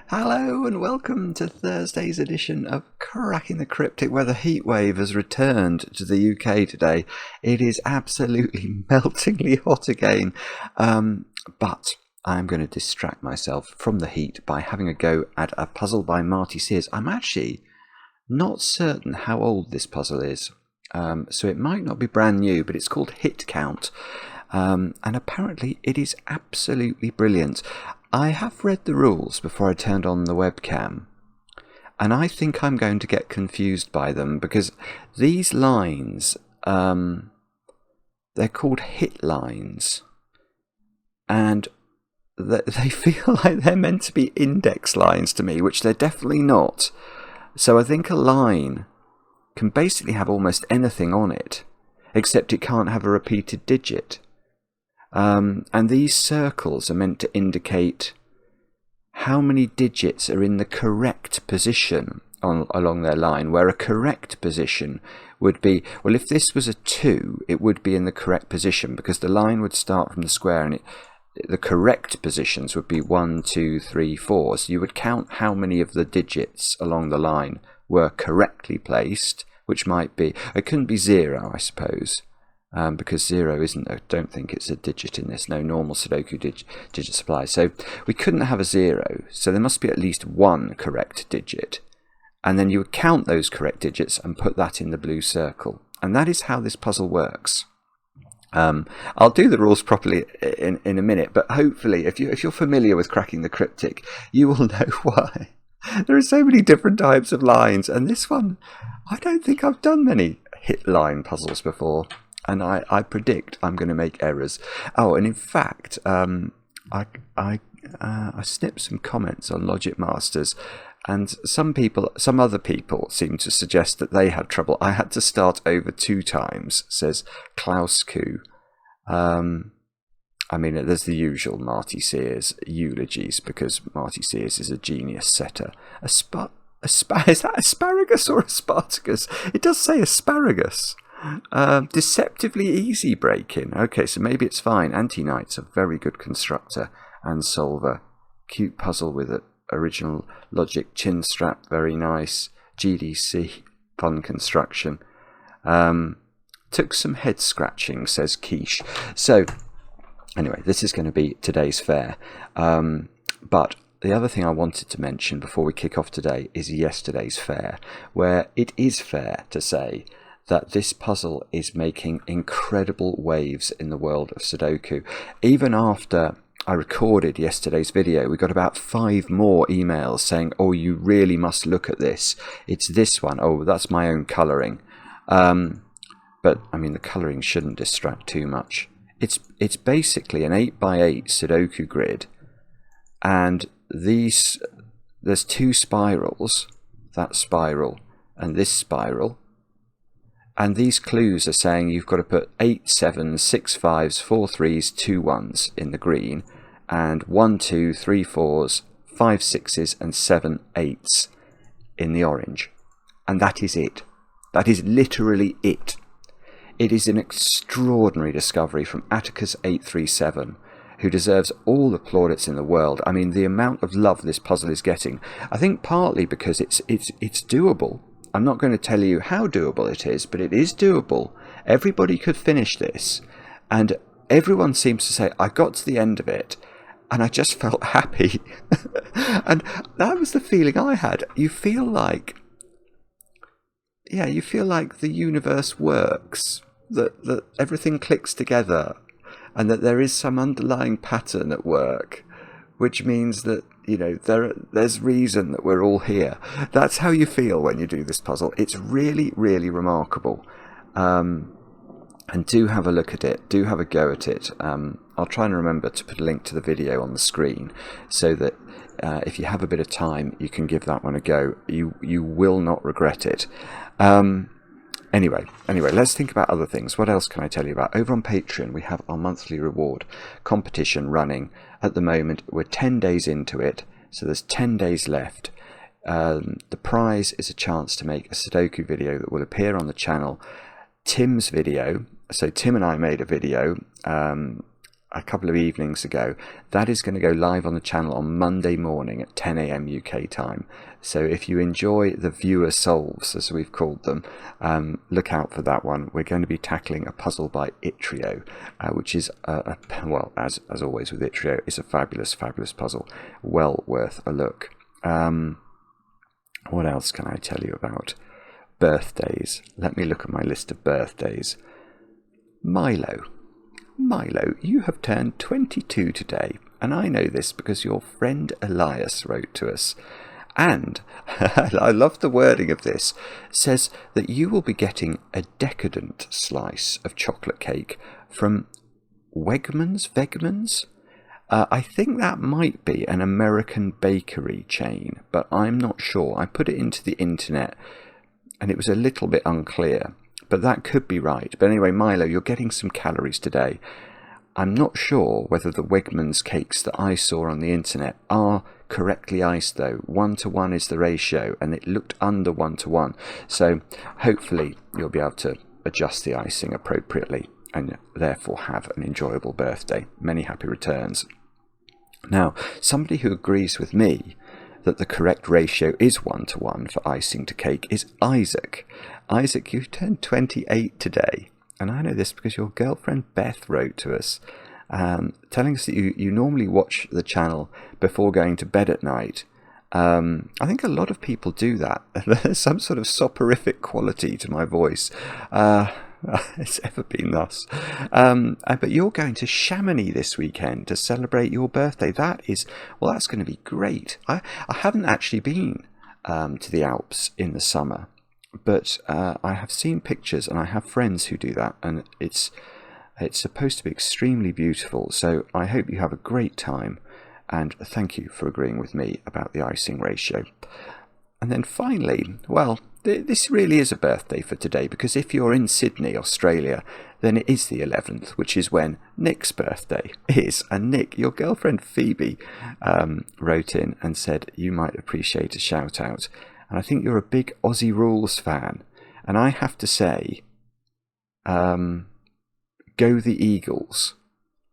Hello and welcome to Thursday's edition of Cracking the Cryptic, where the heatwave has returned to the UK today. It is absolutely meltingly hot again, but I'm going to distract myself from the heat by having a go at a puzzle by Marty Sears. I'm actually not certain how old this puzzle is, so it might not be brand new, but it's called Hit Count. And apparently it is absolutely brilliant. I have read the rules before I turned on the webcam, and I think I'm going to get confused by them because these lines, they're called hit lines, and they feel like they're meant to be index lines to me, which they're definitely not. So I think a line can basically have almost anything on it, except it can't have a repeated digit. And these circles are meant to indicate how many digits are in the correct position along their line, where a correct position would be, well, if this was a 2, it would be in the correct position because the line would start from the square and the correct positions would be 1, 2, 3, 4. So you would count how many of the digits along the line were correctly placed, which might be, it couldn't be 0, I suppose. Because 0 isn't, I don't think it's a digit in this, no normal Sudoku digit supply. So we couldn't have a 0, so there must be at least one correct digit. And then you would count those correct digits and put that in the blue circle. And that is how this puzzle works. I'll do the rules properly in a minute, but hopefully if you're familiar with Cracking the Cryptic, you will know why. There are so many different types of lines, and this one, I don't think I've done many hit line puzzles before. And I predict I'm going to make errors. Oh, and in fact, I snipped some comments on Logic Masters, and some other people seem to suggest that they had trouble. I had to start over 2 times, says Klaus Koo. I mean, there's the usual Marty Sears eulogies because Marty Sears is a genius setter. Is that asparagus or asparagus? It does say asparagus. Deceptively easy break-in. Okay, so maybe it's fine. Anti-Knight's a very good constructor and solver. Cute puzzle with an original logic chin strap, very nice. GDC, fun construction. Took some head scratching, says Quiche. So, anyway, this is going to be today's fair. But the other thing I wanted to mention before we kick off today is yesterday's fair, where it is fair to say that this puzzle is making incredible waves in the world of Sudoku. Even after I recorded yesterday's video, we got about 5 more emails saying, oh, you really must look at this. It's this one. Oh, that's my own colouring. But, I mean, the colouring shouldn't distract too much. It's basically an 8x8 Sudoku grid. And there's 2 spirals, that spiral and this spiral. And these clues are saying you've got to put 8 7s, 6 5s, 4 3s, 2 1s in the green, and 1 2 3 4s, 5 6s, and 7 8s in the orange. And that is it. That is literally it. It is an extraordinary discovery from Atticus837, who deserves all the plaudits in the world. I mean, the amount of love this puzzle is getting, I think partly because it's doable. I'm not going to tell you how doable it is, but it is doable. Everybody could finish this, and everyone seems to say, I got to the end of it, and I just felt happy. And that was the feeling I had. You feel like the universe works, that everything clicks together, and that there is some underlying pattern at work, which means that, you know, there's reason that we're all here. That's how you feel when you do this puzzle. It's really, really remarkable. And do have a look at it. Do have a go at it. I'll try and remember to put a link to the video on the screen so that if you have a bit of time, you can give that one a go. You will not regret it. Anyway, let's think about other things. What else can I tell you about? Over on Patreon, we have our monthly reward competition running. At the moment, we're 10 days into it, so there's 10 days left. The prize is a chance to make a Sudoku video that will appear on the channel. Tim's video, so Tim and I made a video a couple of evenings ago. That is going to go live on the channel on Monday morning at 10 a.m. UK time. So if you enjoy the viewer solves, as we've called them, look out for that one. We're going to be tackling a puzzle by Itrio, which is, well, as always with Itrio, is a fabulous, fabulous puzzle. Well worth a look. What else can I tell you about? Birthdays. Let me look at my list of birthdays. Milo, you have turned 22 today, and I know this because your friend Elias wrote to us. And, I love the wording of this, says that you will be getting a decadent slice of chocolate cake from Wegmans? I think that might be an American bakery chain, but I'm not sure. I put it into the internet, and it was a little bit unclear. But that could be right. But anyway, Milo, you're getting some calories today. I'm not sure whether the Wegmans cakes that I saw on the internet are correctly iced, though. 1-to-1 is the ratio, and it looked under 1-to-1. So hopefully you'll be able to adjust the icing appropriately and therefore have an enjoyable birthday. Many happy returns. Now, somebody who agrees with me that the correct ratio is 1-to-1 for icing to cake is Isaac. Isaac, you turned 28 today, and I know this because your girlfriend Beth wrote to us, telling us that you normally watch the channel before going to bed at night. I think a lot of people do that. There's some sort of soporific quality to my voice. It's ever been thus. But you're going to Chamonix this weekend to celebrate your birthday. That's going to be great. I haven't actually been to the Alps in the summer, but I have seen pictures, and I have friends who do that, and it's supposed to be extremely beautiful. So I hope you have a great time, and thank you for agreeing with me about the icing ratio. And then finally, well, this really is a birthday for today, because if you're in Sydney, Australia, then it is the 11th, which is when Nick's birthday is. And Nick, your girlfriend Phoebe wrote in and said you might appreciate a shout out. And I think you're a big Aussie Rules fan. And I have to say, go the Eagles.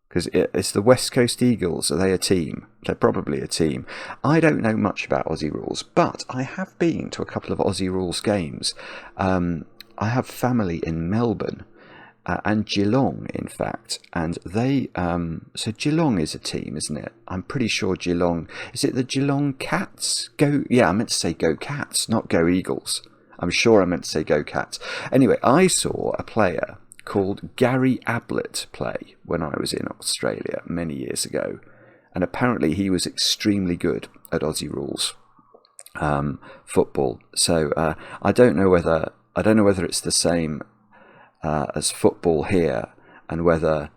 Because it's the West Coast Eagles. Are they a team? They're probably a team. I don't know much about Aussie Rules, but I have been to a couple of Aussie Rules games. I have family in Melbourne and Geelong, in fact. And they... so Geelong is a team, isn't it? I'm pretty sure Geelong... Is it the Geelong Cats? Yeah, I meant to say Go Cats, not Go Eagles. I'm sure I meant to say Go Cats. Anyway, I saw a player called Gary Ablett play when I was in Australia many years ago, and apparently he was extremely good at Aussie Rules football. So I don't know whether it's the same as football here, and whether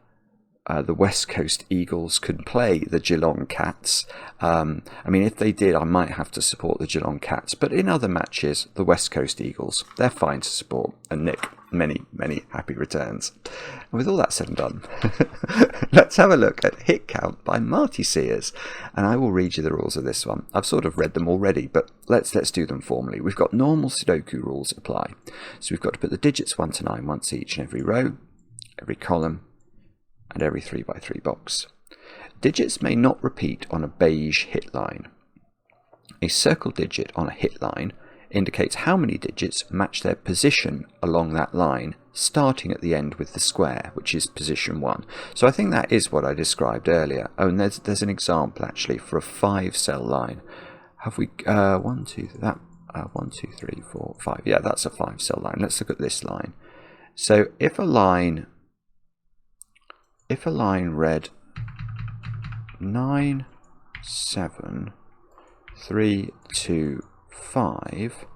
the West Coast Eagles could play the Geelong Cats. I mean, if they did, I might have to support the Geelong Cats. But in other matches, the West Coast Eagles, they're fine to support. And Nick, many, many happy returns. And with all that said and done, let's have a look at Hit Count by Marty Sears. And I will read you the rules of this one. I've sort of read them already, but let's do them formally. We've got normal Sudoku rules apply. So we've got to put the digits 1 to 9 once each in every row, every column, and every 3x3 box. Digits may not repeat on a beige hit line. A circle digit on a hit line indicates how many digits match their position along that line, starting at the end with the square, which is position 1. So I think that is what I described earlier. Oh, and there's an example actually for a 5-cell line. Have we 1, 2, 3, 4, 5? Yeah, that's a 5-cell line. Let's look at this line. So if a line read 9, 7, 3, 2, 5,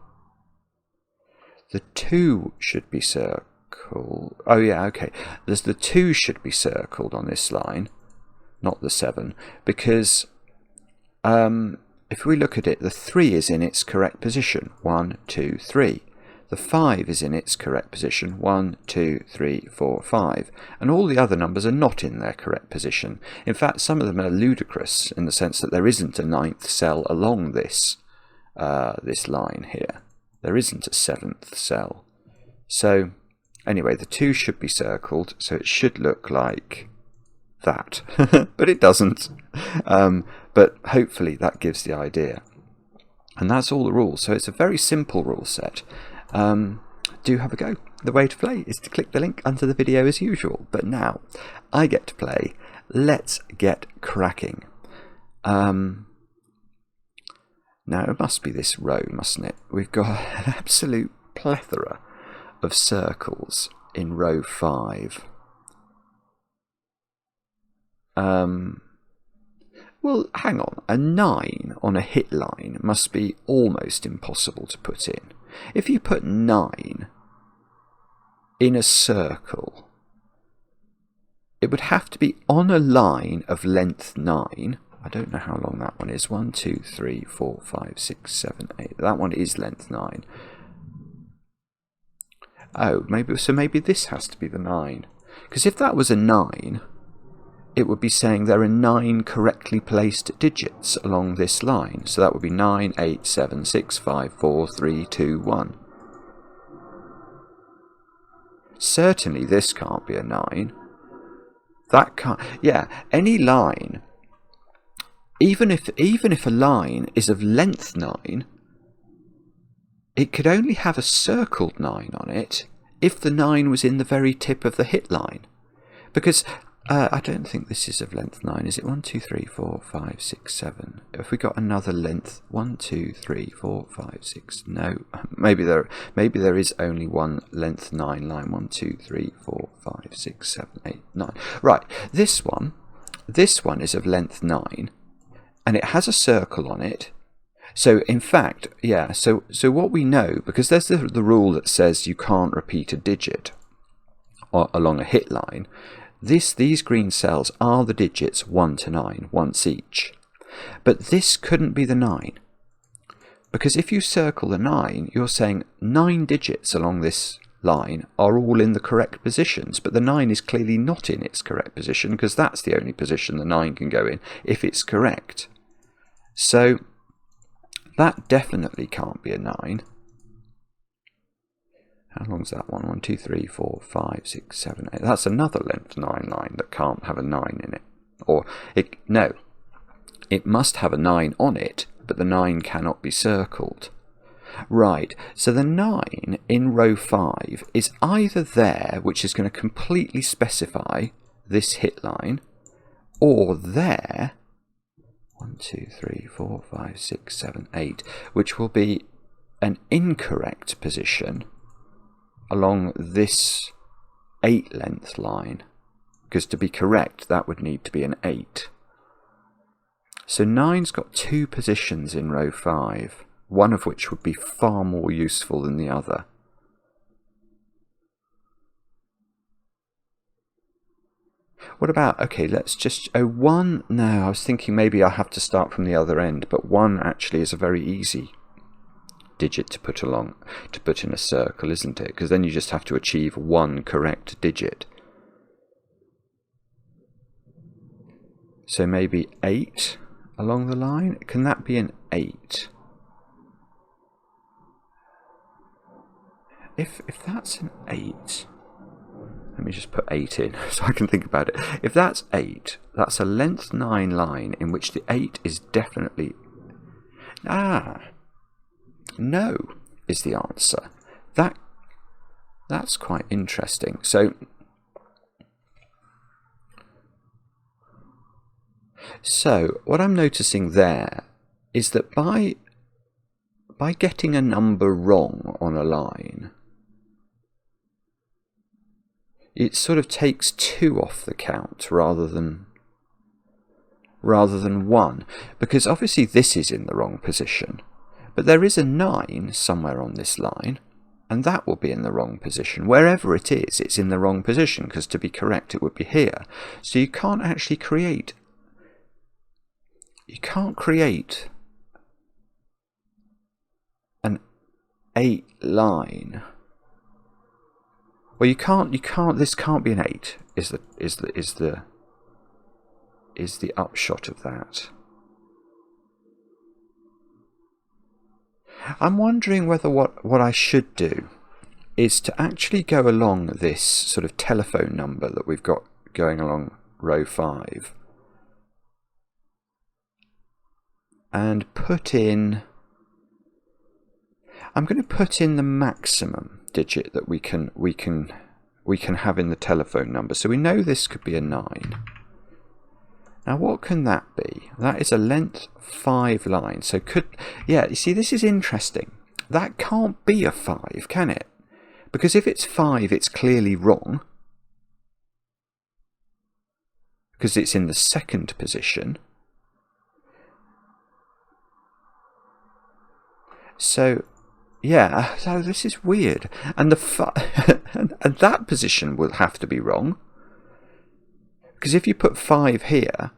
the 2 should be circled. Oh yeah, okay. There's the 2 should be circled on this line, not the 7, because if we look at it, the 3 is in its correct position. 1, 2, 3. The 5 is in its correct position, 1, 2, 3, 4, 5. And all the other numbers are not in their correct position. In fact, some of them are ludicrous in the sense that there isn't a 9th cell along this line here. There isn't a 7th cell. So, anyway, the 2 should be circled, so it should look like that, but it doesn't. But hopefully that gives the idea. And that's all the rules. So it's a very simple rule set. Do have a go. The way to play is to click the link under the video as usual. But now I get to play. Let's get cracking. Now it must be this row, mustn't it? We've got an absolute plethora of circles in row 5. Well, hang on. A 9 on a hit line must be almost impossible to put in. If you put 9 in a circle, it would have to be on a line of length 9. I don't know how long that one is. 1, 2, 3, 4, 5, 6, 7, 8. That one is length 9. Oh, maybe this has to be the 9. Because if that was a 9, it would be saying there are 9 correctly placed digits along this line. So that would be 9, 8, 7, 6, 5, 4, 3, 2, 1. Certainly this can't be a 9. That can't... Yeah, any line, even if a line is of length 9, it could only have a circled 9 on it if the 9 was in the very tip of the hit line. Because... I don't think this is of length 9, is it? 1, 2, 3, 4, 5, 6, 7. If we got another length, 1, 2, 3, 4, 5, 6. No, maybe there is only one length 9 line. 1, 2, 3, 4, 5, 6, 7, 8, 9. Right, this one is of length 9, and it has a circle on it. So in fact, yeah. So what we know, because there's the rule that says you can't repeat a digit along a hit line. These green cells are the digits 1 to 9, once each. But this couldn't be the 9. Because if you circle the 9, you're saying 9 digits along this line are all in the correct positions. But the 9 is clearly not in its correct position, because that's the only position the 9 can go in if it's correct. So that definitely can't be a 9. How long's that one? 1, 2, 3, 4, 5, 6, 7, 8. That's another length 9 line that can't have a 9 in it. Or, no, it must have a 9 on it, but the 9 cannot be circled. Right, so the 9 in row 5 is either there, which is going to completely specify this hit line, or there, 1, 2, 3, 4, 5, 6, 7, 8, which will be an incorrect position along this 8 length line, because to be correct that would need to be an 8. So 9's got 2 positions in row 5, one of which would be far more useful than the other. What about, okay, let's just, 1, no, I was thinking maybe I have to start from the other end, but 1 actually is a very easy digit to put in a circle, isn't it? Because then you just have to achieve 1 correct digit. So maybe 8 along the line. Can that be an 8? If that's an 8, let me just put 8 in so I can think about it. If that's 8, that's a length 9 line in which the 8 is definitely... No is the answer. That's quite interesting. So what I'm noticing there is that by getting a number wrong on a line, it sort of takes 2 off the count rather than 1, because obviously this is in the wrong position. But there is a 9 somewhere on this line, and that will be in the wrong position. Wherever it is, it's in the wrong position, because to be correct, it would be here. So you can't actually create... You can't create an 8 line. Well, you can't. This can't be an 8. Is the upshot of that? I'm wondering whether what I should do is to actually go along this sort of telephone number that we've got going along row 5 and put in, I'm going to put in the maximum digit that we can have in the telephone number. So we know this could be a 9. Now what can that be? That is a length 5 line. So yeah, you see, this is interesting. That can't be a 5, can it? Because if it's 5, it's clearly wrong, because it's in the second position. So yeah, so this is weird. And and that position will have to be wrong, because if you put 5 here,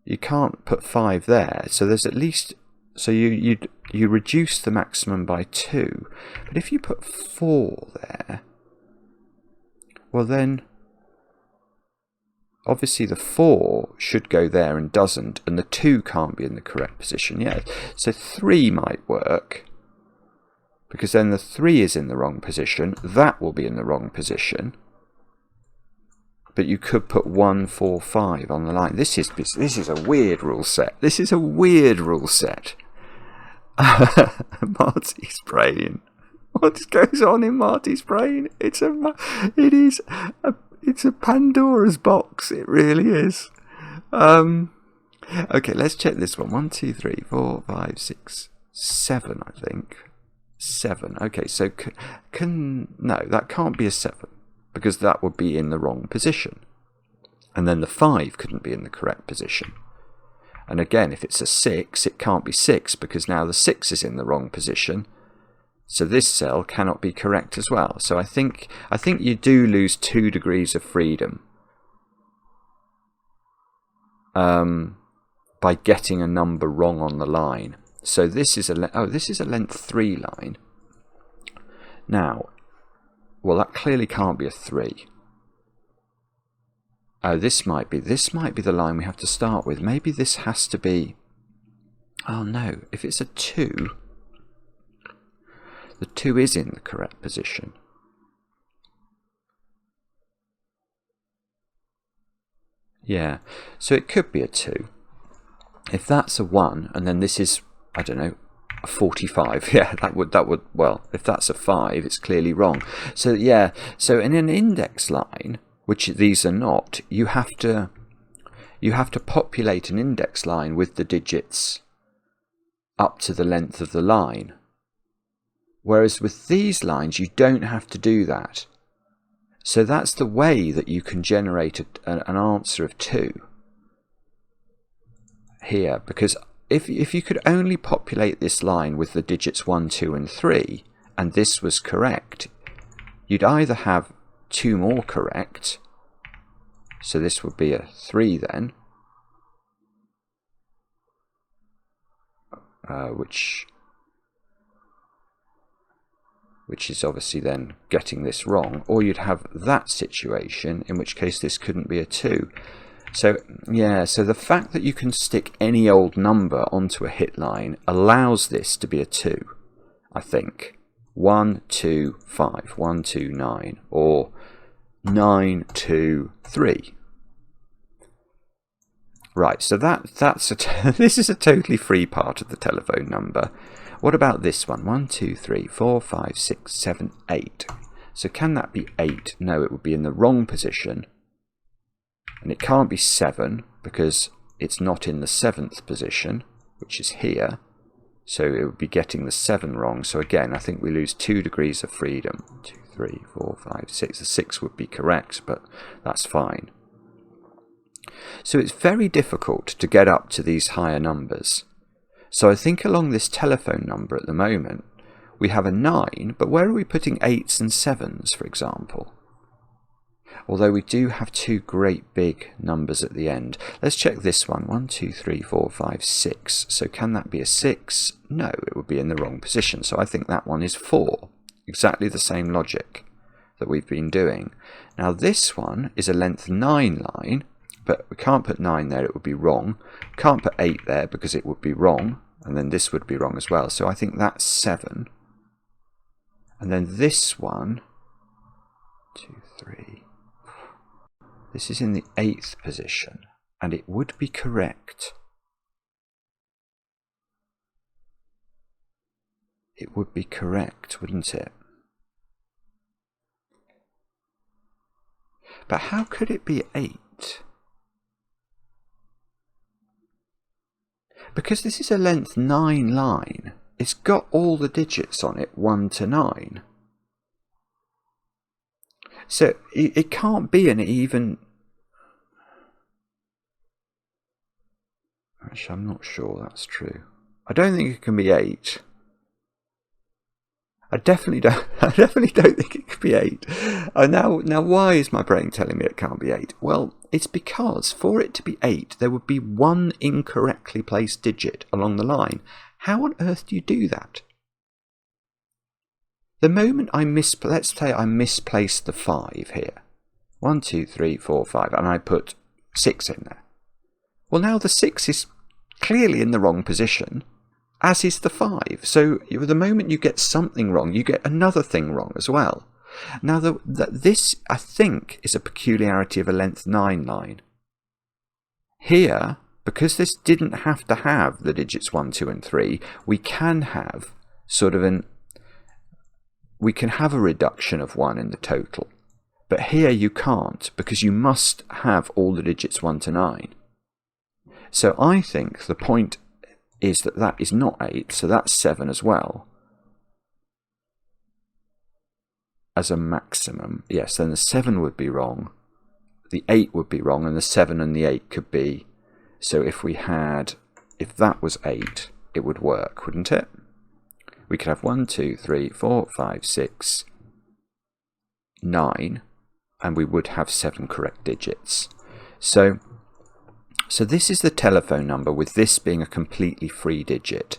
you can't put 5 there. So there's at least, so you reduce the maximum by 2. But if you put 4 there, well then obviously the 4 should go there and doesn't, and the 2 can't be in the correct position yet. So 3 might work, because then the 3 is in the wrong position. That will be in the wrong position. But you could put 1, 4, 5 on the line. This is a weird rule set. This is a weird rule set. Marty's brain. What goes on in Marty's brain? It's a Pandora's box. It really is. Okay, let's check this one. 1, 2, 3, 4, 5, 6, 7. I think 7. Okay, so no, that can't be a 7, because that would be in the wrong position. And then the 5 couldn't be in the correct position. And again, if it's a 6, it can't be 6, because now the 6 is in the wrong position. So this cell cannot be correct as well. So I think you do lose 2 degrees of freedom by getting a number wrong on the line. So this is a length 3 line. Now, well, that clearly can't be a 3. Oh, this might be the line we have to start with. Maybe this has to be, oh no, if it's a 2, the 2 is in the correct position. Yeah, so it could be a 2. If that's a 1, and then this is, I don't know, a 45, yeah, that would, well, if that's a 5, it's clearly wrong. So yeah, so in an index line, which these are not, you have to populate an index line with the digits up to the length of the line. Whereas with these lines, you don't have to do that. So that's the way that you can generate an answer of 2 here, because if you could only populate this line with the digits 1, 2 and 3, and this was correct, you'd either have 2 more correct, so this would be a 3 then, which is obviously then getting this wrong, or you'd have that situation, in which case this couldn't be a 2. So yeah, so the fact that you can stick any old number onto a hit line allows this to be a 2, I think. 1, 2, 5, 1, 2, 9, or 9, 2, 3. Right, so that's this is a totally free part of the telephone number. What about this one? 1, 2, 3, 4, 5, 6, 7, 8. So can that be 8? No, it would be in the wrong position. And it can't be 7, because it's not in the 7th position, which is here. So it would be getting the 7 wrong. So again, I think we lose 2 degrees of freedom. 2, 3, 4, 5, 6. The 6 would be correct, but that's fine. So it's very difficult to get up to these higher numbers. So I think along this telephone number at the moment, we have a 9, but where are we putting 8s and 7s, for example? Although we do have 2 great big numbers at the end. Let's check this one. 1, 2, 3, 4, 5, 6. So can that be a 6? No, it would be in the wrong position. So I think that one is 4. Exactly the same logic that we've been doing. Now this one is a length 9 line, but we can't put 9 there, it would be wrong. Can't put 8 there because it would be wrong, and then this would be wrong as well. So I think that's 7. And then this one, 2, 3. This is in the 8th position, and it would be correct. It would be correct, wouldn't it? But how could it be 8? Because this is a length 9 line. It's got all the digits on it, 1 to 9. So it can't be an even... Actually, I'm not sure that's true. I don't think it can be 8. I definitely don't think it could be 8. Now, why is my brain telling me it can't be 8? Well, it's because for it to be 8, there would be one incorrectly placed digit along the line. How on earth do you do that? The moment let's say I misplaced the 5 here. 1, 2, 3, 4, 5, and I put 6 in there. Well, now the 6 is clearly in the wrong position, as is the 5. So the moment you get something wrong, you get another thing wrong as well. Now, this, I think, is a peculiarity of a length 9 line. Here, because this didn't have to have the digits 1, 2, and 3, we can have sort of we can have a reduction of 1 in the total. But here you can't, because you must have all the digits 1 to 9. So I think the point is that is not 8, so that's 7 as well. As a maximum. Yes, then the 7 would be wrong, the 8 would be wrong, and the 7 and the 8 could be. So if that was 8, it would work, wouldn't it? We could have 1, 2, 3, 4, 5, 6, 9, and we would have 7 correct digits. So this is the telephone number, with this being a completely free digit.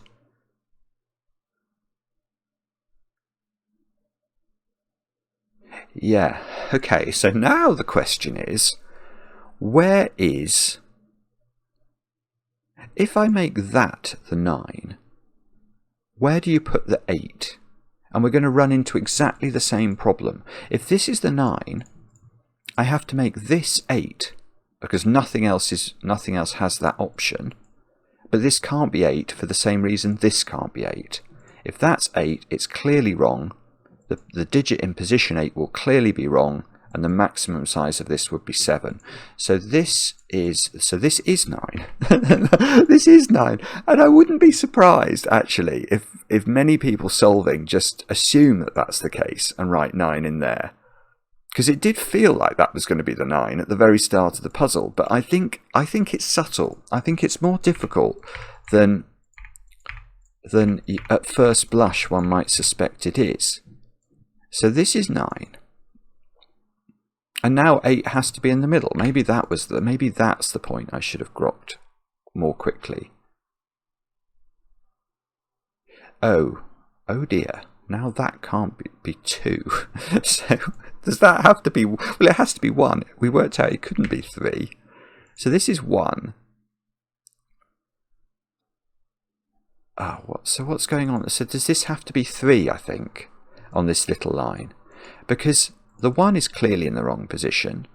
Yeah, okay, so now the question is, where is... If I make that the 9, where do you put the 8? And we're going to run into exactly the same problem. If this is the 9, I have to make this 8, because nothing else has that option. But this can't be 8 for the same reason this can't be 8. If that's 8, it's clearly wrong. The digit in position 8 will clearly be wrong, and the maximum size of this would be 7. So this is 9. This is 9, and I wouldn't be surprised actually if many people solving just assume that that's the case and write 9 in there, because it did feel like that was going to be the 9 at the very start of the puzzle. But I think it's subtle. I think it's more difficult than at first blush one might suspect it is. So this is 9. And now 8 has to be in the middle. Maybe that's the point I should have grokked more quickly. Oh dear. Now that can't be 2. So does that have to be... Well, it has to be 1. We worked out it couldn't be 3. So this is 1. So what's going on? So does this have to be 3, I think, on this little line? Because the 1 is clearly in the wrong position.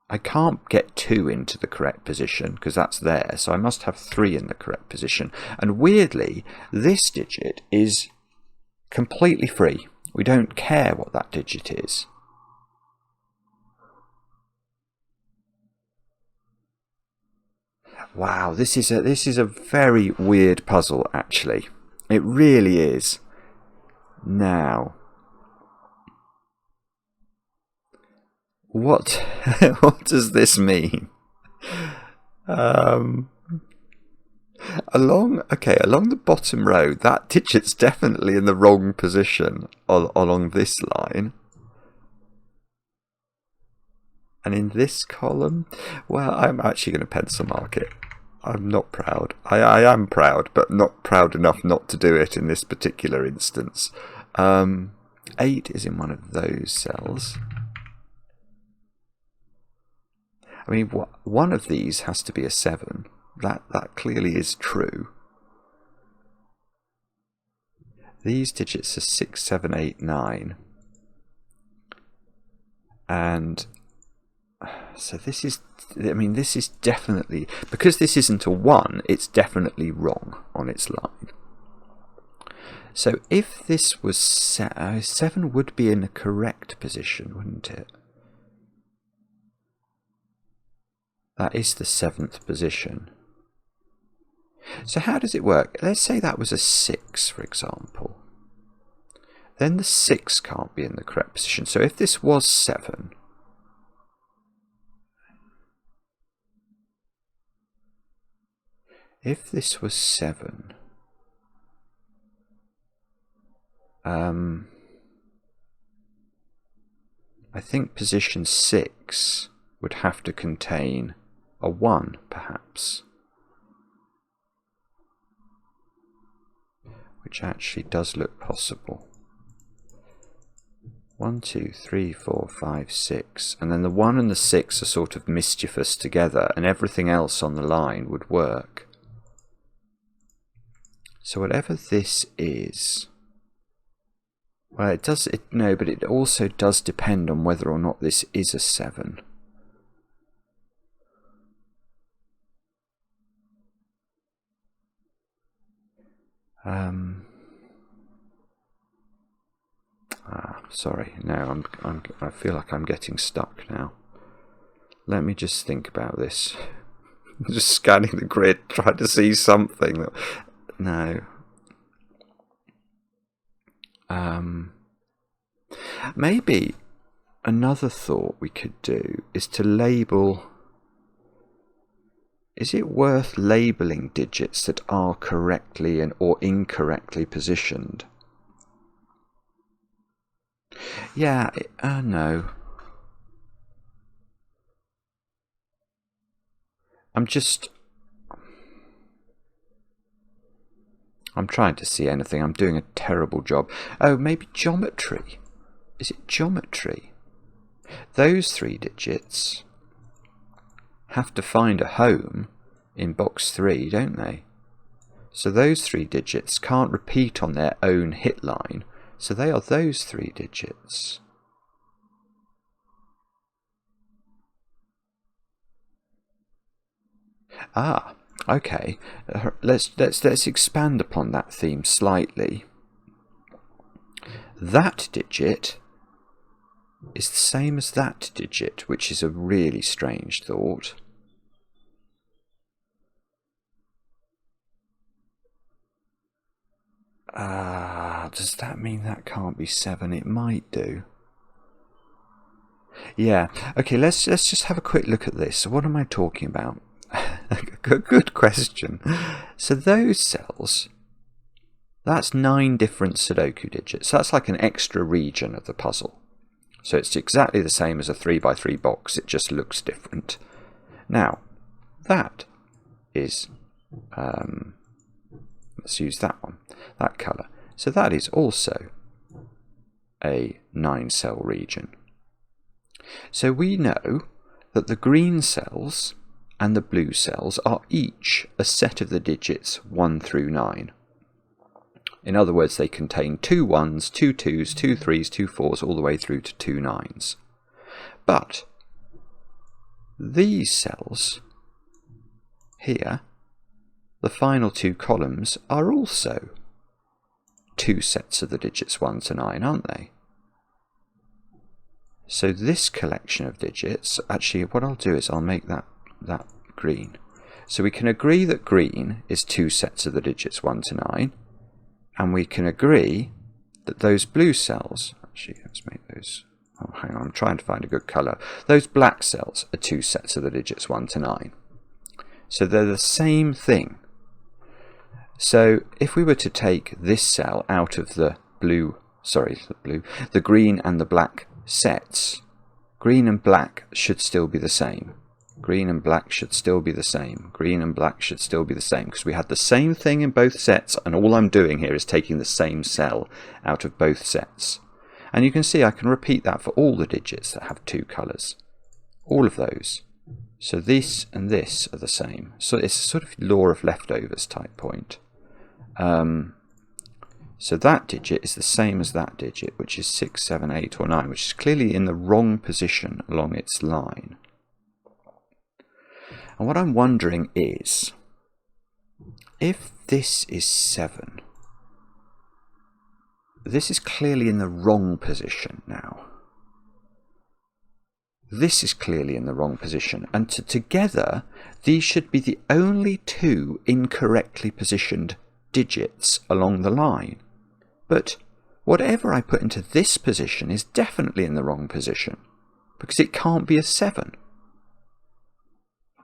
I can't get 2 into the correct position because that's there, so I must have 3 in the correct position. And weirdly, this digit is completely free. We don't care what that digit is. Wow, this is a very weird puzzle, actually. It really is. Now, what does this mean? Along the bottom row, that digit's definitely in the wrong position along this line. And in this column, well, I'm actually going to pencil mark it. I'm not proud. I am proud, but not proud enough not to do it in this particular instance. 8 is in one of those cells. I mean, one of these has to be a 7. That clearly is true. These digits are 6, 7, 8, 9. And so this is, I mean, this is definitely, because this isn't a 1, it's definitely wrong on its line. So if this was 7 would be in the correct position, wouldn't it? That is the 7th position. So how does it work? Let's say that was a 6, for example. Then the 6 can't be in the correct position. So if this was 7, if this was 7, I think position 6 would have to contain a 1, perhaps. Which actually does look possible. 1, 2, 3, 4, 5, 6. And then the 1 and the 6 are sort of mischievous together, and everything else on the line would work. So whatever this is, well, it does, no, but it also does depend on whether or not this is a 7. Sorry, no, I feel like I'm getting stuck now. Let me just think about this. Just scanning the grid, trying to see something. No. Maybe another thought we could do is to label. Is it worth labeling digits that are correctly or incorrectly positioned? Yeah, no. I'm trying to see anything. I'm doing a terrible job. Oh, maybe geometry. Is it geometry? Those 3 digits have to find a home in box 3, don't they? So those 3 digits can't repeat on their own hit line. So they are those 3 digits. Ah, okay. Let's expand upon that theme slightly. That digit is the same as that digit, which is a really strange thought. Does that mean that can't be 7? It might do. Yeah. Okay, let's just have a quick look at this. So what am I talking about? Good question. So those cells, that's 9 different Sudoku digits. That's like an extra region of the puzzle. So it's exactly the same as a 3x3 box. It just looks different. Now, that is, let's use that one, that colour. So that is also a 9-cell region. So we know that the green cells and the blue cells are each a set of the digits 1 through 9. In other words, they contain 2 1s, 2 2s, 2 3s, 2 4s, all the way through to 2 9s. But these cells here, the final 2 columns, are also 2 sets of the digits 1 to 9, aren't they? So this collection of digits, actually what I'll do is I'll make that green. So we can agree that green is 2 sets of the digits 1 to 9, and we can agree that those blue cells, actually let's make those, oh hang on, I'm trying to find a good colour, those black cells are 2 sets of the digits 1 to 9. So they're the same thing. So if we were to take this cell out of the green and the black sets, green and black should still be the same. Green and black should still be the same. Green and black should still be the same, because we had the same thing in both sets, and all I'm doing here is taking the same cell out of both sets. And you can see I can repeat that for all the digits that have 2 colours. All of those. So this and this are the same. So it's a sort of law of leftovers type point. So that digit is the same as that digit, which is 6, 7, 8 or 9, which is clearly in the wrong position along its line. And what I'm wondering is, if this is 7, this is clearly in the wrong position now. This is clearly in the wrong position, and together these should be the only two incorrectly positioned digits along the line. But whatever I put into this position is definitely in the wrong position, because it can't be a 7.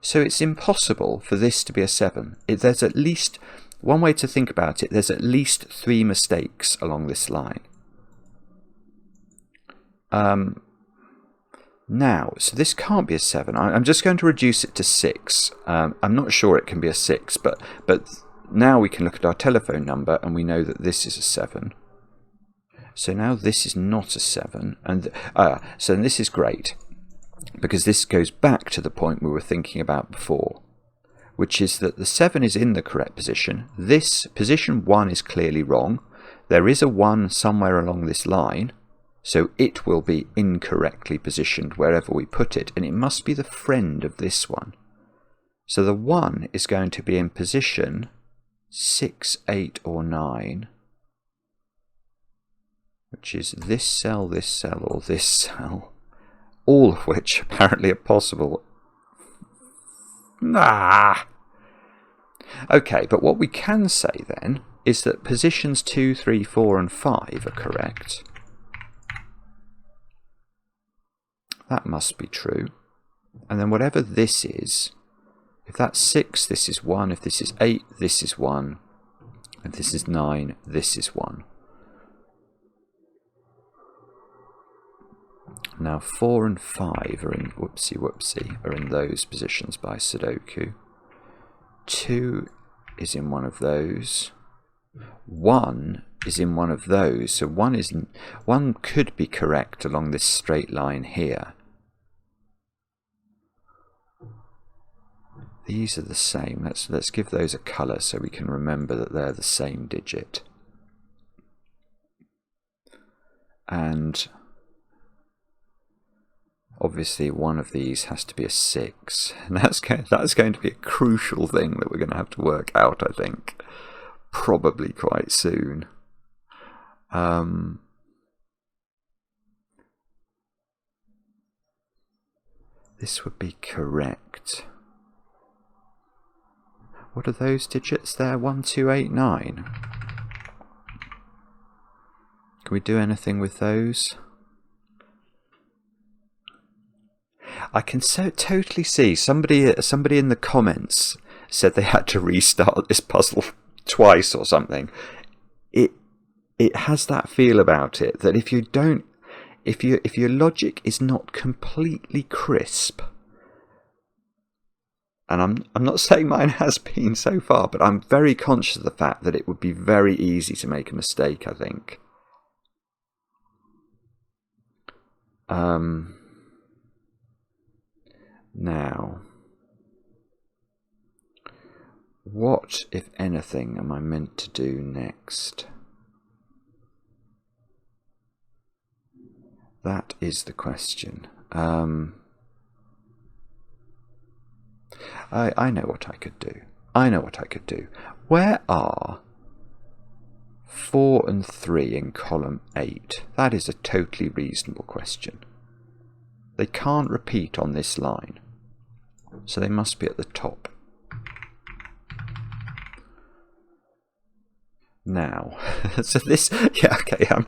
So it's impossible for this to be a 7. There's at least, one way to think about it, there's at least 3 mistakes along this line. Now, so this can't be a 7. I'm just going to reduce it to 6. I'm not sure it can be a 6, but now we can look at our telephone number and we know that this is a 7. So now this is not a 7, and so this is great, because this goes back to the point we were thinking about before, which is that the 7 is in the correct position. This position 1 is clearly wrong. There is a 1 somewhere along this line, so it will be incorrectly positioned wherever we put it, and it must be the friend of this one. So the 1 is going to be in position 6, 8 or 9, which is this cell, or this cell, all of which apparently are possible. Okay, but what we can say then is that positions 2, 3, 4 and 5 are correct. That must be true. And then whatever this is, if that's 6, this is 1. If this is 8, this is 1. If this is 9, this is 1. Now 4 and 5 are in, are in those positions by Sudoku. 2 is in one of those. 1 is in one of those, so 1 could be correct along this straight line here. These are the same. Let's give those a colour so we can remember that they're the same digit. And obviously one of these has to be a 6, and that's going to be a crucial thing that we're going to have to work out, I think, probably quite soon. This would be correct. What are those digits there? 1, 2, 8, 9. Can we do anything with those? I can totally see somebody in the comments said they had to restart this puzzle twice or something. It has that feel about it that if your logic is not completely crisp, and I'm not saying mine has been so far, but I'm very conscious of the fact that it would be very easy to make a mistake, I think. Now, what, if anything, am I meant to do next? That is the question. I know what I could do. Where are 4 and 3 in column 8? That is a totally reasonable question. They can't repeat on this line, so they must be at the top. Now, so this, yeah, okay, I'm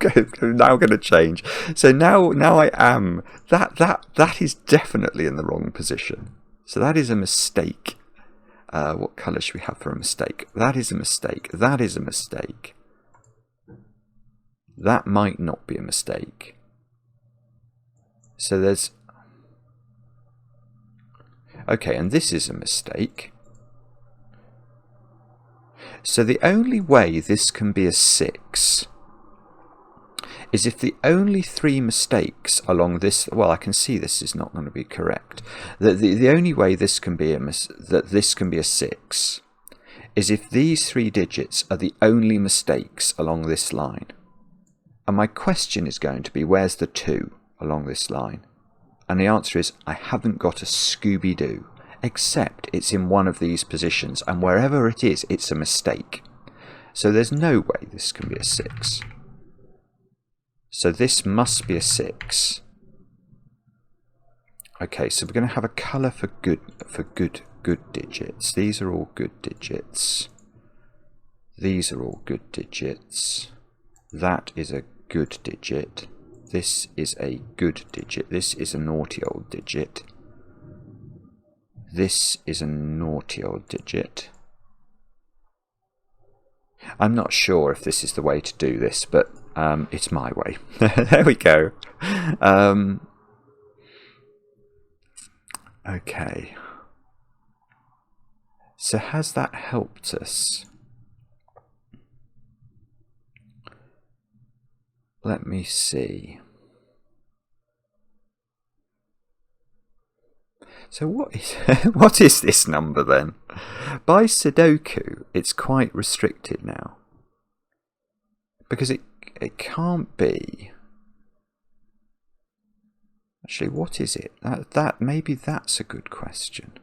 now going to change. So now I am, that is definitely in the wrong position. So that is a mistake. What colour should we have for a mistake? That is a mistake. That is a mistake. That might not be a mistake. So there's... Okay, and this is a mistake. So the only way this can be a 6 is if the only 3 mistakes along this... Well, I can see this is not going to be correct. The only way this can be this can be a 6 is if these 3 digits are the only mistakes along this line. And my question is going to be, where's the 2 along this line? And the answer is, I haven't got a Scooby-Doo, except it's in one of these positions, and wherever it is, it's a mistake. So there's no way this can be a 6. So this must be a 6. Okay, so we're going to have a colour for good digits. These are all good digits. These are all good digits. That is a good digit. This is a good digit. This is a naughty old digit. This is a naughty old digit. I'm not sure if this is the way to do this, but it's my way. There we go. Okay. So has that helped us? Let me see. So what is this number then? By Sudoku, it's quite restricted now. Because it can't be. Actually, what is it? Maybe that's a good question.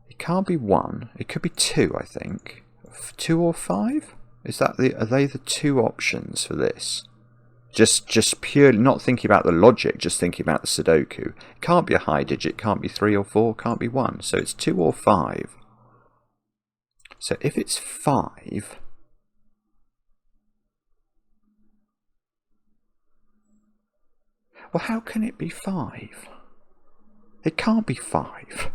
It can't be 1. It could be 2, I think. 2 or 5? Are they the 2 options for this? Just purely not thinking about the logic, just thinking about the Sudoku. It can't be a high digit, can't be 3 or 4, can't be 1. So it's 2 or 5. So if it's 5, well, how can it be 5? It can't be 5.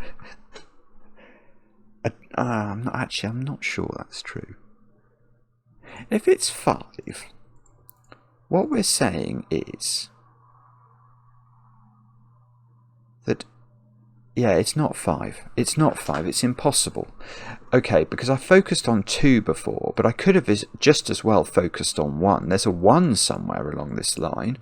I'm not sure that's true. If it's 5, what we're saying is that, yeah, it's not 5. It's not 5. It's impossible. Okay, because I focused on 2 before, but I could have just as well focused on 1. There's a 1 somewhere along this line,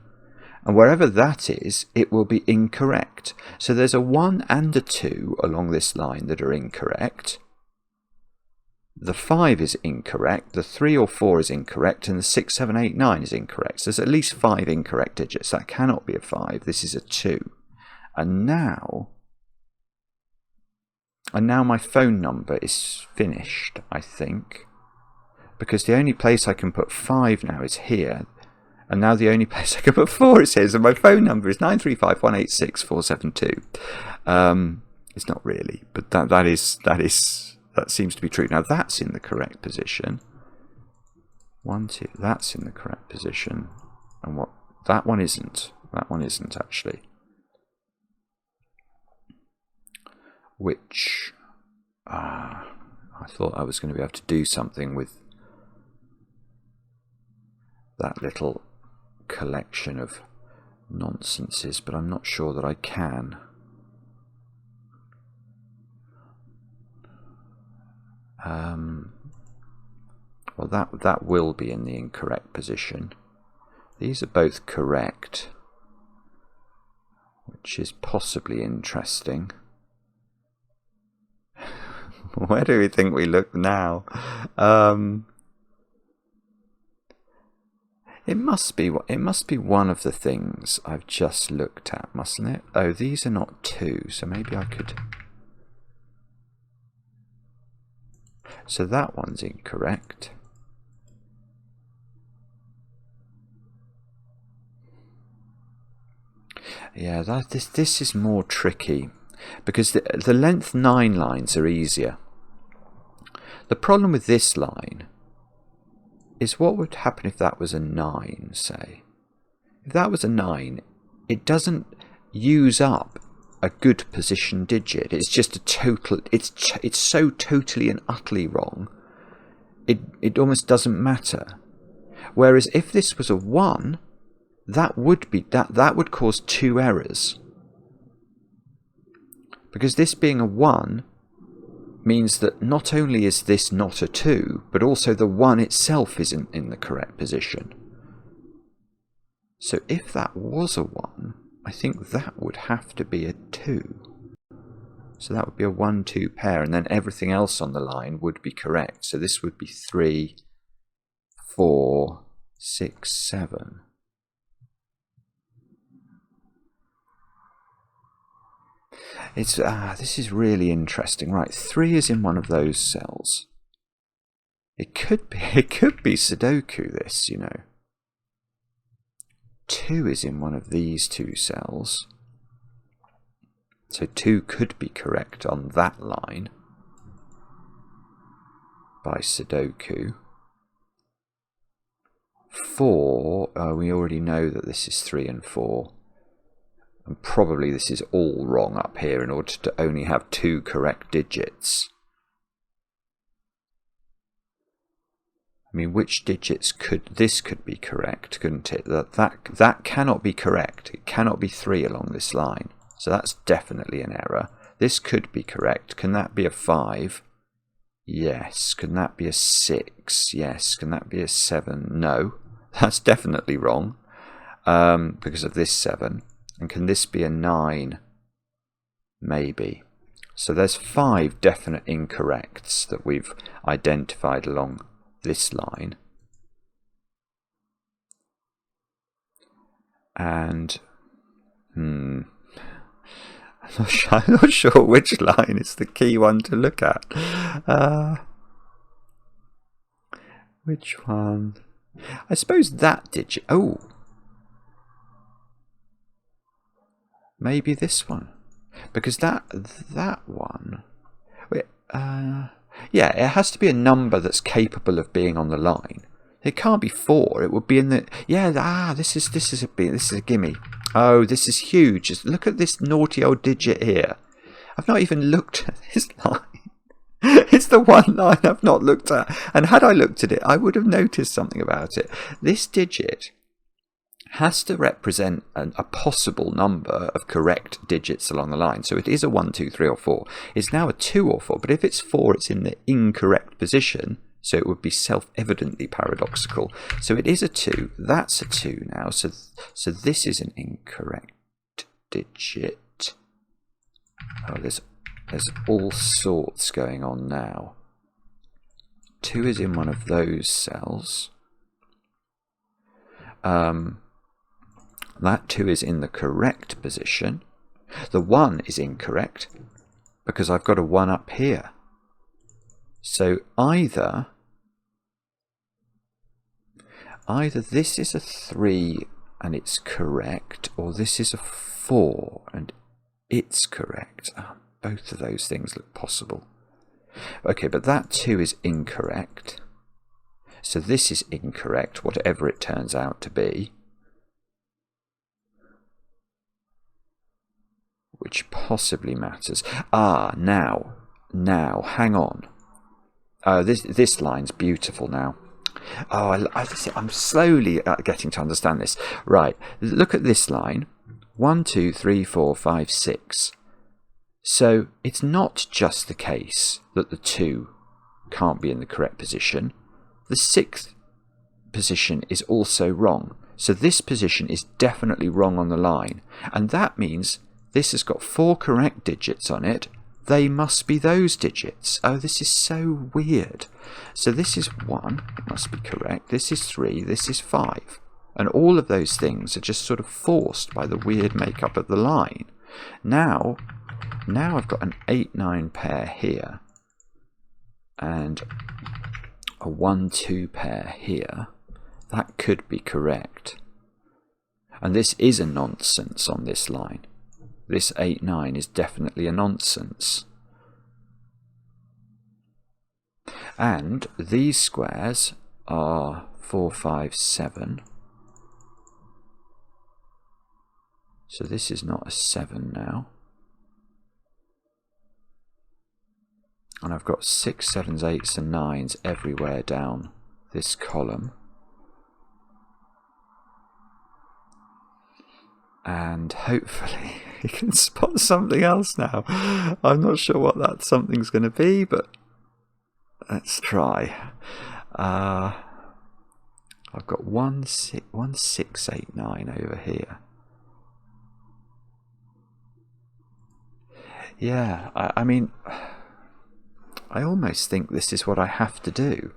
and wherever that is, it will be incorrect. So there's a 1 and a 2 along this line that are incorrect. The 5 is incorrect, the 3 or 4 is incorrect, and the 6, 7, 8, 9 is incorrect. So there's at least 5 incorrect digits. That cannot be a 5. This is a 2. And now my phone number is finished, I think. Because the only place I can put 5 now is here. And now the only place I can put 4 is here. So my phone number is 935186472. It's not really, but that seems to be true. Now that's in the correct position. 1, 2. That's in the correct position. And what? That one isn't. That one isn't actually. Which I thought I was going to be able to do something with that little collection of nonsenses, but I'm not sure that I can. Well, that will be in the incorrect position. These are both correct, which is possibly interesting. Where do we think we look now? It must be one of the things I've just looked at, mustn't it? Oh, these are not 2, so maybe I could. So that one's incorrect. Yeah, this is more tricky because the length 9 lines are easier. The problem with this line is what would happen if that was a 9, say. If that was a 9, it doesn't use up a good position digit. It's just a total, it's so totally and utterly wrong, it almost doesn't matter. Whereas if this was a 1, that would cause 2 errors. Because this being a 1 means that not only is this not a 2, but also the 1 itself isn't in the correct position. So if that was a 1, I think that would have to be a 2. So that would be a 1, 2 pair, and then everything else on the line would be correct. So this would be 3, 4, 6, 7. It's this is really interesting. Right, 3 is in one of those cells. It could be Sudoku, this, you know. 2 is in one of these two cells. So 2 could be correct on that line by Sudoku. 4, we already know that this is 3 and 4. And probably this is all wrong up here in order to only have 2 correct digits. I mean, which digits could be correct, couldn't it? That cannot be correct. It cannot be 3 along this line. So that's definitely an error. This could be correct. Can that be a 5? Yes. Can that be a 6? Yes. Can that be a 7? No. That's definitely wrong because of this 7. And can this be a 9? Maybe. So there's 5 definite incorrects that we've identified along this line. And I'm not sure which line is the key one to look at. Which one? I suppose that digit. Oh, maybe this one, because that one. Yeah, it has to be a number that's capable of being on the line. It can't be 4. It would be in the This is a gimme. Oh, this is huge. Just look at this naughty old digit here. I've not even looked at this line. It's the one line I've not looked at. And had I looked at it, I would have noticed something about it. This digit has to represent a possible number of correct digits along the line. So it is a 1, 2, 3 or 4. It's now a 2 or 4, but if it's 4, it's in the incorrect position, so it would be self-evidently paradoxical. So it is a 2. That's a 2 now. So this is an incorrect digit. Oh, there's all sorts going on now. 2 is in one of those cells. That 2 is in the correct position. The 1 is incorrect because I've got a 1 up here. So either this is a 3 and it's correct, or this is a 4 and it's correct. Both of those things look possible. Okay, but that 2 is incorrect. So this is incorrect, whatever it turns out to be. Which possibly matters. Now, hang on. This line's beautiful now. I'm slowly getting to understand this. Right, look at this line. 1, 2, 3, 4, 5, 6. So it's not just the case that the 2 can't be in the correct position. The 6th position is also wrong. So this position is definitely wrong on the line. And that means this has got 4 correct digits on it. They must be those digits. Oh, this is so weird. So this is 1. It must be correct. This is 3. This is 5. And all of those things are just sort of forced by the weird makeup of the line. Now I've got an 8-9 pair here. And a 1-2 pair here. That could be correct. And this is a nonsense on this line. This 8-9 is definitely a nonsense. And these squares are 4, 5, 7. So this is not a 7 now. And I've got 6, 7s, 8s and 9s everywhere down this column. And hopefully you can spot something else now. I'm not sure what that something's going to be, but let's try. I've got 1, 6, 8, 9 over here. Yeah, I mean, I almost think this is what I have to do.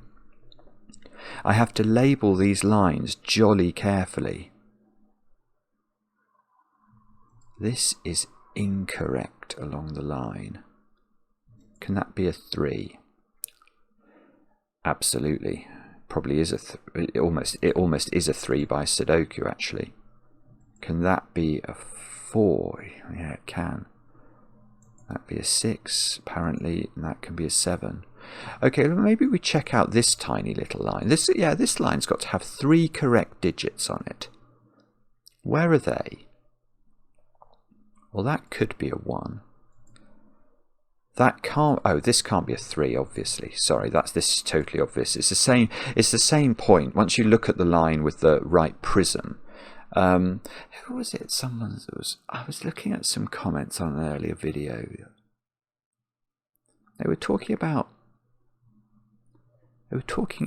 I have to label these lines jolly carefully. This is incorrect along the line. Can that be a 3? Absolutely. Probably is it almost is a 3 by Sudoku, actually. Can that be a 4? Yeah, it can. That'd be a 6, apparently, and that can be a 7. Okay, maybe we check out this tiny little line. This line's got to have 3 correct digits on it. Where are they? Well, that could be a 1. That can't. Oh, this can't be a 3, obviously. Sorry, this is totally obvious. It's the same point. Once you look at the line with the right prism. Who was it? I was looking at some comments on an earlier video. They were talking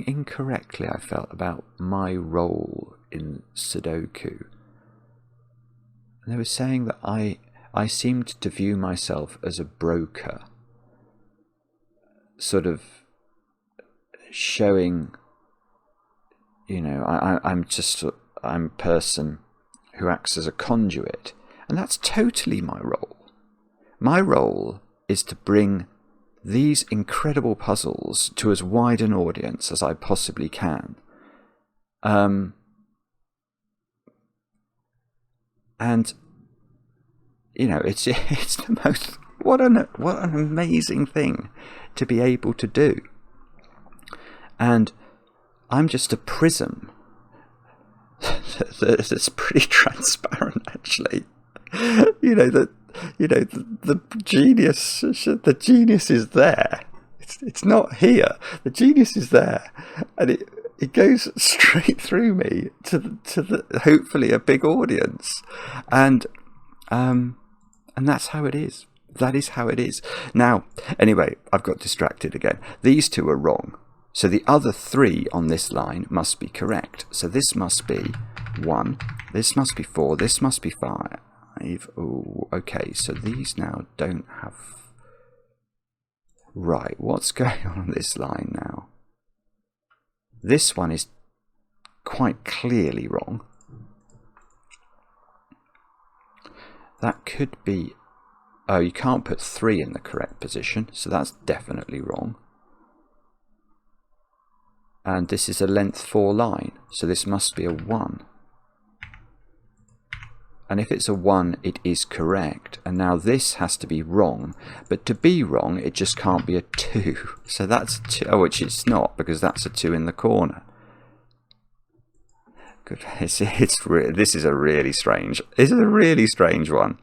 incorrectly, I felt, about my role in Sudoku. And they were saying that I seemed to view myself as a broker, sort of showing, I'm a person who acts as a conduit, and that's totally my role. My role is to bring these incredible puzzles to as wide an audience as I possibly can. And it's the most what an amazing thing to be able to do. And I'm just a prism that's pretty transparent, actually. The genius is there. It's not here. The genius is there, and it goes straight through me to the hopefully a big audience, and that's how it is. That is how it is. Now, anyway, I've got distracted again. These two are wrong. So the other 3 on this line must be correct. So this must be 1, this must be 4, this must be 5. Oh, okay, so these now don't have... Right, what's going on this line now? This one is quite clearly wrong. That could be... Oh, you can't put 3 in the correct position, so that's definitely wrong. And this is a length 4 line, so this must be a 1. And if it's a 1, it is correct. And now this has to be wrong, but to be wrong, it just can't be a 2. So that's a 2, which it's not, because that's a 2 in the corner. Good. This is a really strange one.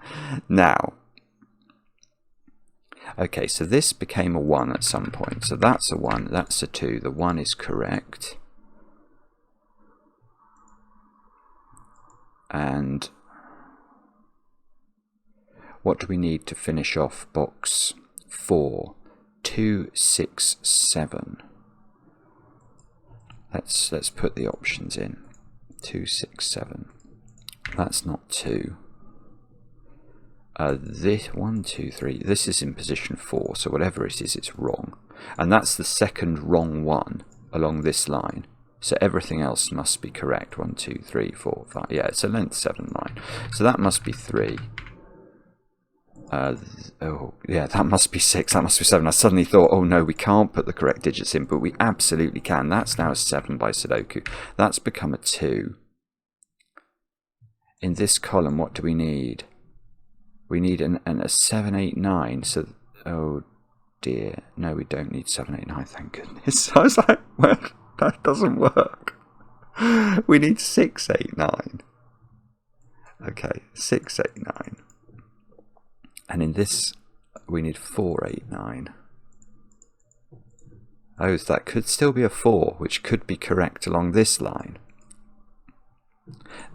Now, okay, so this became a 1 at some point. So that's a 1, that's a 2. The 1 is correct. And what do we need to finish off box 4? 2, 6, 7. Let's put the options in. 2, 6, 7. That's not 2. This 1, 2, 3. This is in position 4, so whatever it is, it's wrong. And that's the second wrong one along this line. So everything else must be correct. 1, 2, 3, 4, 5. Yeah, it's a length 7 line. So that must be 3. Oh, yeah, that must be 6. That must be 7. I suddenly thought, oh no, we can't put the correct digits in, but we absolutely can. That's now a 7 by Sudoku. That's become a 2. In this column, what do we need? We need a 7, 8, 9. So, oh dear. No, we don't need 7, 8, 9, thank goodness. I was like, well, that doesn't work. We need 6, 8, 9. Okay, 6, 8, 9. And in this, we need 4, 8, 9. Oh, so that could still be a 4, which could be correct along this line.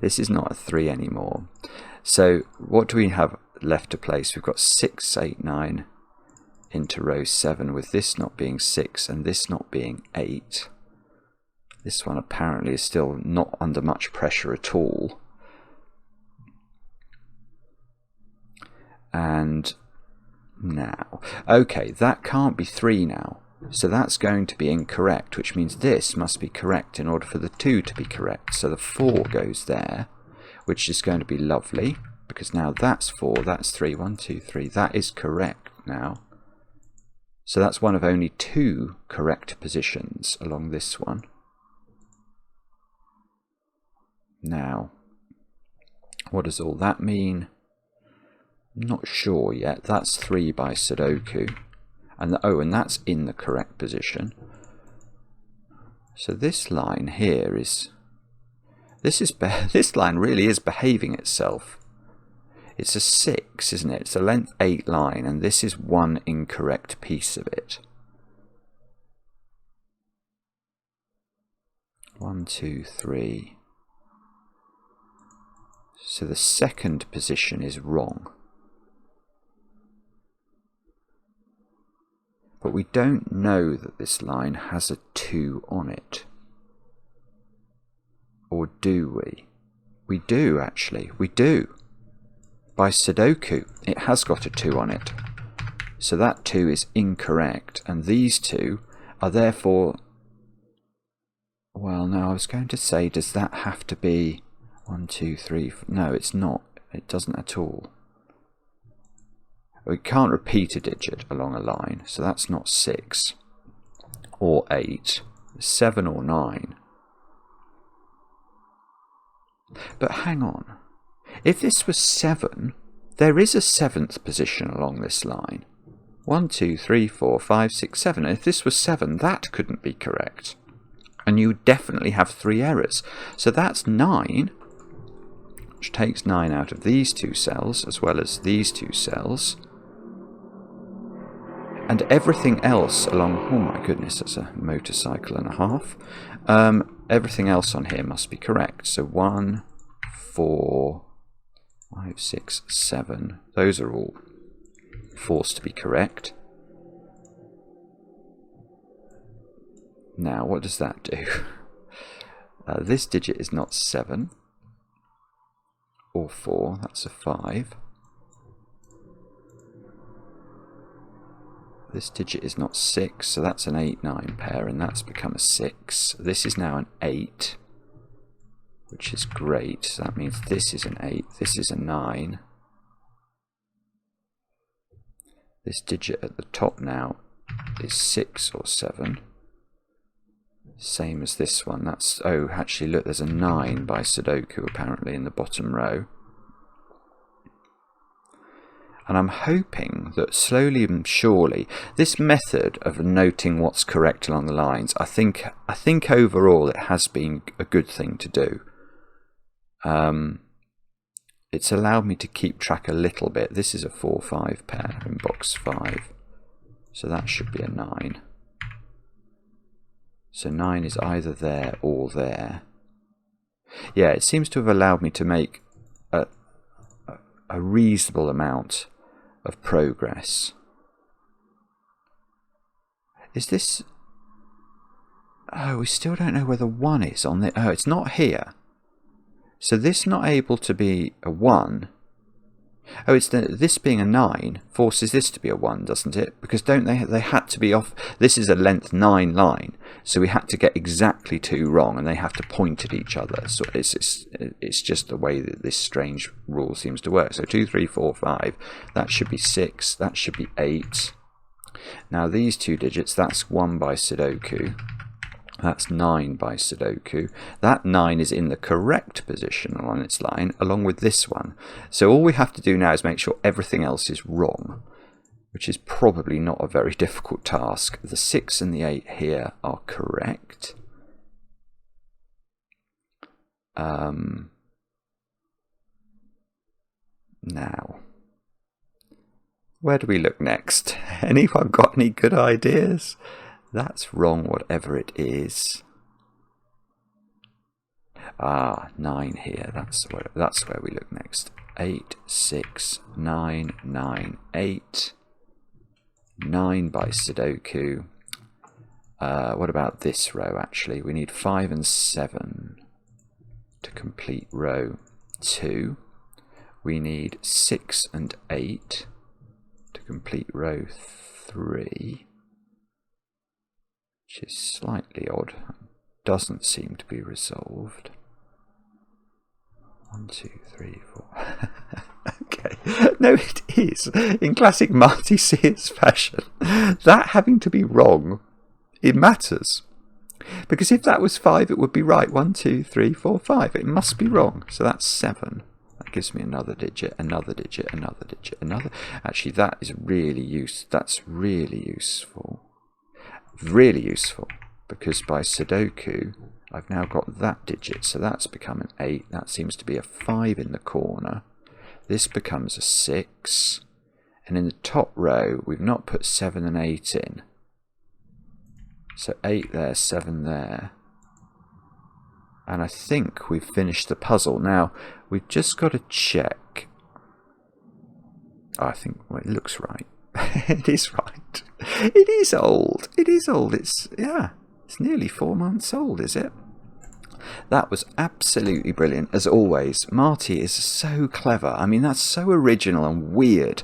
This is not a 3 anymore. So what do we have left to place? We've got 6, 8, 9 into row 7, with this not being 6 and this not being 8. This one apparently is still not under much pressure at all. And Now, okay, that can't be 3 now. So that's going to be incorrect, which means this must be correct in order for the 2 to be correct. So the 4 goes there, which is going to be lovely, because now that's 4, that's 3, 1, 2, 3. That is correct now. So that's one of only 2 correct positions along this one. Now, what does all that mean? I'm not sure yet. That's 3 by Sudoku. And and that's in the correct position. So this line here is... This line really is behaving itself. It's a 6, isn't it? It's a length 8 line, and this is one incorrect piece of it. 1, 2, 3. So the second position is wrong. But we don't know that this line has a 2 on it. Or do we? We do, actually. We do. By Sudoku, it has got a 2 on it. So that 2 is incorrect. And these 2 are therefore... Well, no, I was going to say, does that have to be 1, 2, 3... No, it's not. It doesn't at all. We can't repeat a digit along a line, so that's not 6 or 8, 7 or 9. But hang on, if this was 7, there is a 7th position along this line. 1, 2, 3, 4, 5, 6, 7. If this was 7, that couldn't be correct. And you would definitely have 3 errors. So that's 9, which takes 9 out of these 2 cells, as well as these 2 cells. And everything else along... Oh my goodness, that's a motorcycle and a half. Everything else on here must be correct. So 1, 4, 5, 6, 7. Those are all forced to be correct. Now, what does that do? This digit is not 7 or 4. That's a 5. This digit is not 6, so that's an 8-9 pair, and that's become a 6. This is now an 8, which is great. So that means this is an 8, this is a 9. This digit at the top now is 6 or 7. Same as this one. That's... Oh, actually, look, there's a 9 by Sudoku, apparently, in the bottom row. And I'm hoping that slowly and surely, this method of noting what's correct along the lines, I think overall it has been a good thing to do. It's allowed me to keep track a little bit. This is a 4-5 pair in box 5. So that should be a 9. So 9 is either there or there. Yeah, it seems to have allowed me to make a reasonable amount of progress. Is this... Oh, we still don't know where the 1 is on the... Oh, it's not here. So this not able to be a 1. Oh, it's this being a 9 forces this to be a 1, doesn't it? Because don't they had to be off... This is a length 9 line, so we had to get exactly 2 wrong, and they have to point at each other. So it's just the way that this strange rule seems to work. So 2, 3, 4, 5, that should be 6, that should be 8. Now these 2 digits, that's 1 by Sudoku. That's 9 by Sudoku. That 9 is in the correct position on its line, along with this one. So all we have to do now is make sure everything else is wrong, which is probably not a very difficult task. The 6 and the 8 here are correct. Now, where do we look next? Anyone got any good ideas? That's wrong, whatever it is. Ah, 9 here. That's where we look next. 8, 6, 9, 9, 8. 9 by Sudoku. What about this row, actually? We need 5 and 7 to complete row 2. We need 6 and 8 to complete row 3, which is slightly odd. Doesn't seem to be resolved. 1, 2, 3, 4. Okay. No, it is. In classic Marty Sears fashion, that having to be wrong, it matters. Because if that was 5, it would be right. 1, 2, 3, 4, 5. It must be wrong. So that's 7. That gives me another digit, another digit, another digit, another. Actually, that is really That's really useful. Really useful. Because by Sudoku, I've now got that digit. So that's become an 8. That seems to be a 5 in the corner. This becomes a 6. And in the top row, we've not put 7 and 8 in. So 8 there, 7 there. And I think we've finished the puzzle. Now, we've just got to check. I think, well, it looks right. It is right. It is old. It is old. It's nearly 4 months old, is it? That was absolutely brilliant, as always. Marty is so clever. I mean, that's so original and weird.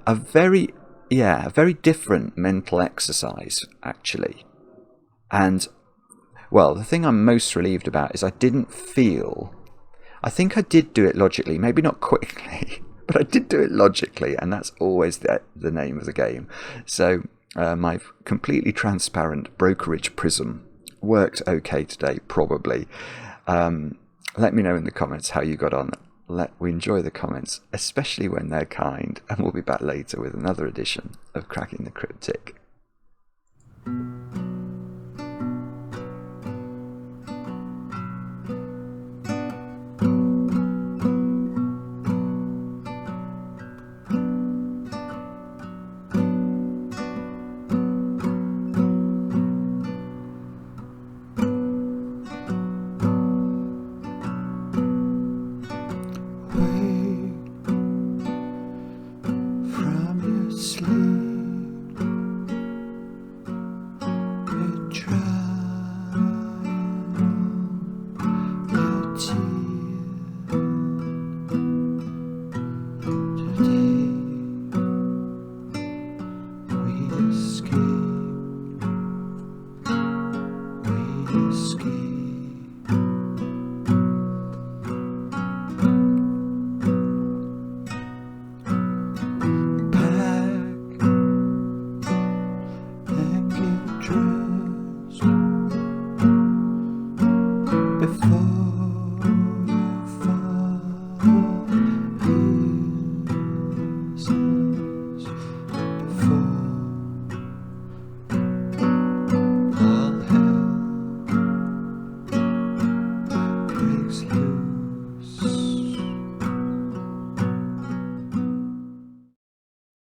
A very different mental exercise, actually. And, well, the thing I'm most relieved about is I think I did do it logically, maybe not quickly, but I did do it logically, and that's always the name of the game. So my completely transparent brokerage prism worked okay today, probably. Let me know in the comments how you got on. We enjoy the comments, especially when they're kind, and we'll be back later with another edition of Cracking the Cryptic.